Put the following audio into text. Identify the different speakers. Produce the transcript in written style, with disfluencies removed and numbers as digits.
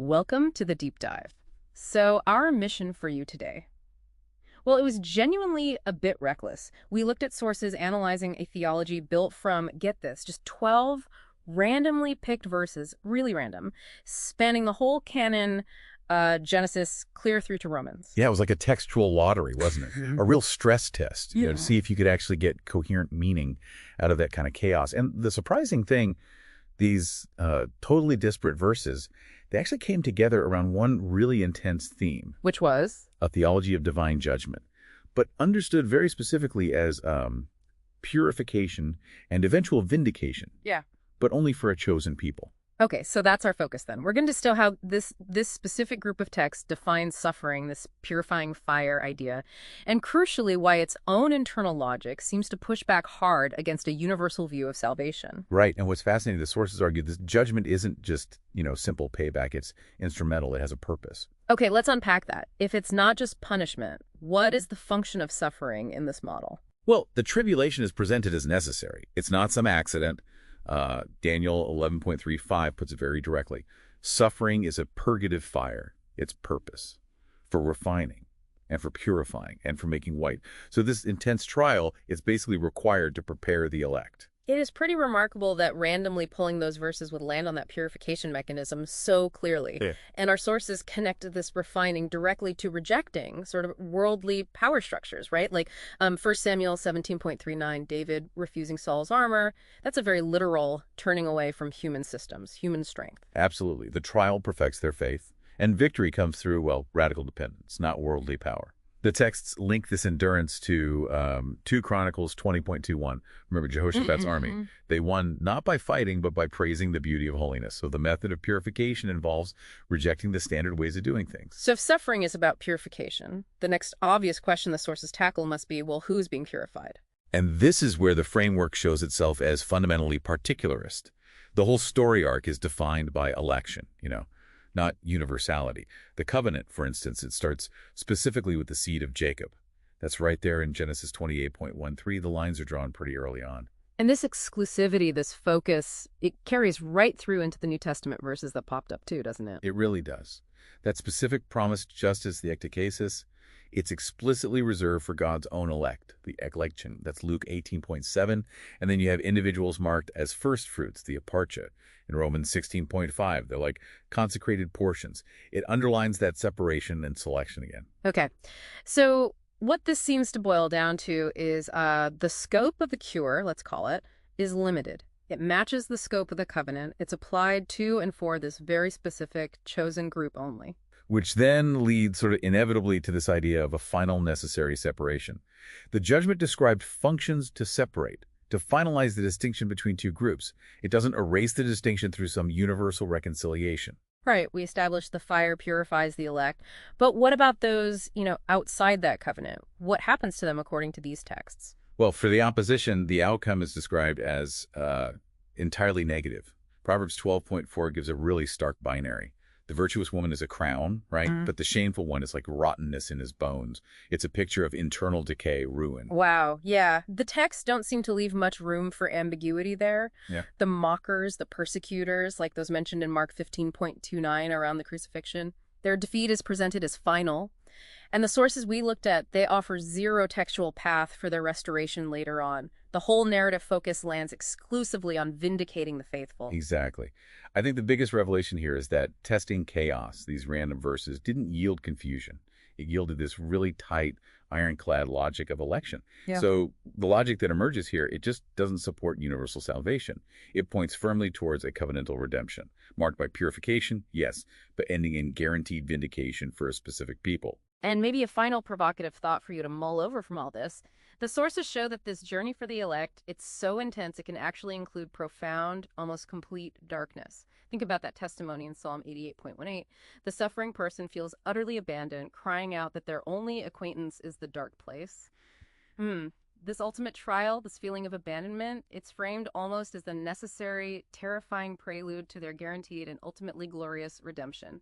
Speaker 1: Welcome to the deep dive. So, our mission for you today. Well, it was genuinely a bit reckless. We looked at sources analyzing a theology built from, get this, just 12 randomly picked verses, really random, spanning the whole canon, Genesis clear through to Romans.
Speaker 2: Yeah, it was like a textual lottery, wasn't it? A real stress test, to see if you could actually get coherent meaning out of that kind of chaos. And the surprising thing, these totally disparate verses, they actually came together around one really intense theme,
Speaker 1: Which was?
Speaker 2: a theology of divine judgment, but understood very specifically as purification and eventual vindication,
Speaker 1: Yeah.
Speaker 2: but only for a chosen people.
Speaker 1: Okay, so that's our focus then. We're going to distill how this specific group of texts defines suffering, this purifying fire idea, and crucially why its own internal logic seems to push back hard against a universal view of salvation.
Speaker 2: Right, and what's fascinating, the sources argue this judgment isn't just, simple payback. It's instrumental. It has a purpose.
Speaker 1: Okay, let's unpack that. If it's not just punishment, what is the function of suffering in this model?
Speaker 2: Well, the tribulation is presented as necessary. It's not some accident. Daniel 11.35 puts it very directly. Suffering is a purgative fire. Its purpose for refining and for purifying and for making white. So this intense trial is basically required to prepare the elect.
Speaker 1: It is pretty remarkable that randomly pulling those verses would land on that purification mechanism so clearly.
Speaker 2: Yeah.
Speaker 1: And our sources connected this refining directly to rejecting sort of worldly power structures, right? Like 1 Samuel 17.39, David refusing Saul's armor. That's a very literal turning away from human systems, human strength.
Speaker 2: Absolutely. The trial perfects their faith, and victory comes through, radical dependence, not worldly power. The texts link this endurance to 2 Chronicles 20.21. Remember Jehoshaphat's army. They won not by fighting, but by praising the beauty of holiness. So the method of purification involves rejecting the standard ways of doing things.
Speaker 1: So if suffering is about purification, the next obvious question the sources tackle must be, well, who's being purified?
Speaker 2: And this is where the framework shows itself as fundamentally particularist. The whole story arc is defined by election, not universality. The covenant, for instance, it starts specifically with the seed of Jacob. That's right there in Genesis 28.13. The lines are drawn pretty early on.
Speaker 1: And this exclusivity, this focus, it carries right through into the New Testament verses that popped up too, doesn't it?
Speaker 2: It really does. That specific promised justice, the ectakesis, it's explicitly reserved for God's own elect, the election. That's Luke 18.7. And then you have individuals marked as first fruits, the aparcha, in Romans 16.5. They're like consecrated portions. It underlines that separation and selection again.
Speaker 1: Okay. So what this seems to boil down to is the scope of the cure, let's call it, is limited. It matches the scope of the covenant. It's applied to and for this very specific chosen group only.
Speaker 2: Which then leads sort of inevitably to this idea of a final necessary separation. The judgment described functions to separate, to finalize the distinction between two groups. It doesn't erase the distinction through some universal reconciliation.
Speaker 1: Right, we established the fire purifies the elect. But what about those, outside that covenant? What happens to them according to these texts?
Speaker 2: Well, for the opposition, the outcome is described as entirely negative. Proverbs 12.4 gives a really stark binary. The virtuous woman is a crown, right? But the shameful one is like rottenness in his bones. It's a picture of internal decay, ruin.
Speaker 1: Wow, yeah. The texts don't seem to leave much room for ambiguity there.
Speaker 2: Yeah.
Speaker 1: The mockers, the persecutors, like those mentioned in Mark 15.29 around the crucifixion, their defeat is presented as final. And the sources we looked at, they offer zero textual path for their restoration later on. The whole narrative focus lands exclusively on vindicating the faithful.
Speaker 2: Exactly. I think the biggest revelation here is that testing chaos, these random verses, didn't yield confusion. It yielded this really tight, ironclad logic of election.
Speaker 1: Yeah.
Speaker 2: So the logic that emerges here, it just doesn't support universal salvation. It points firmly towards a covenantal redemption, marked by purification, yes, but ending in guaranteed vindication for a specific people.
Speaker 1: And maybe a final provocative thought for you to mull over from all this. The sources show that this journey for the elect, it's so intense it can actually include profound, almost complete darkness. Think about that testimony in Psalm 88.18. The suffering person feels utterly abandoned, crying out that their only acquaintance is the dark place. This ultimate trial, this feeling of abandonment, it's framed almost as the necessary, terrifying prelude to their guaranteed and ultimately glorious redemption.